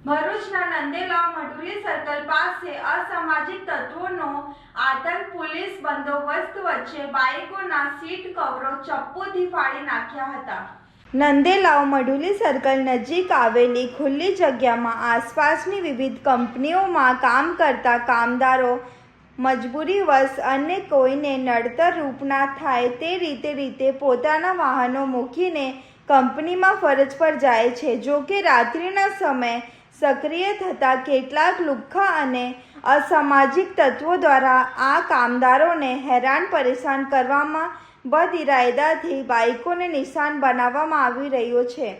ભરૂચના નંદેલાવ મઢુલી સર્કલ પાસે અસામાજિક તત્વોનો આતંક, પોલીસ બંદોબસ્ત વચ્ચે બાઇકોના સીટ કવરો ચપ્પુથી ફાડી નાખ્યા હતા। નંદેલાવ મઢુલી સર્કલ નજીક આવેલી ખુલ્લી જગ્યામાં આસપાસની વિવિધ કંપનીઓમાં કામ કરતા કામદારો મજબૂરીવશ અન્ય કોઈને નડતર રૂપ ના થાય તે રીતે પોતાના વાહનો મૂકીને કંપનીમાં ફરજ પર જાય છે। જો કે રાત્રિના સમયે સક્રિય થતા કેટલાક લુખ્ખા અને અસામાજિક તત્વો દ્વારા આ કામદારોને હેરાન પરેશાન કરવામાં બદઇરાદાથી બાઇકોને નિશાન બનાવવામાં આવી રહ્યો છે।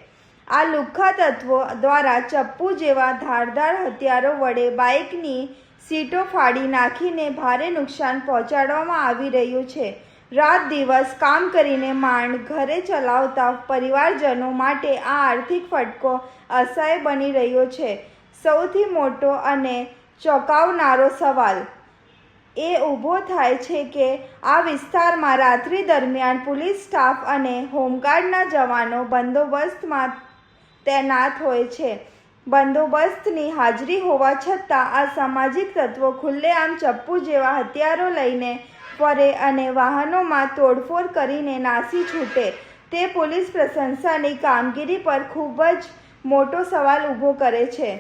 આ લુખ્ખા તત્વો દ્વારા ચપ્પુ જેવા ધારદાર હથિયારો વડે બાઇકની સીટો ફાડી નાખીને ભારે નુકસાન પહોંચાડવામાં આવી રહ્યું છે। રાત દિવસ કામ કરીને માંડ ઘરે ચલાવતા પરિવારજનો માટે આ આર્થિક ફટકો અસહ્ય બની રહ્યો છે। સૌથી મોટો અને ચોંકાવનારો સવાલ એ ઊભો થાય છે કે આ વિસ્તારમાં રાત્રિ દરમિયાન પોલીસ સ્ટાફ અને હોમગાર્ડના જવાનો બંદોબસ્તમાં તૈનાત હોય છે। બંદોબસ્તની હાજરી હોવા છતાં અસામાજિક તત્વો ખુલ્લેઆમ ચપ્પુ જેવા હથિયારો લઈને ફરે અને વાહનોમાં તોડફોડ કરીને નાસી છૂટે તે પોલીસ પ્રશાસનની કામગીરી પર ખૂબ જ મોટો સવાલ ઊભો કરે છે।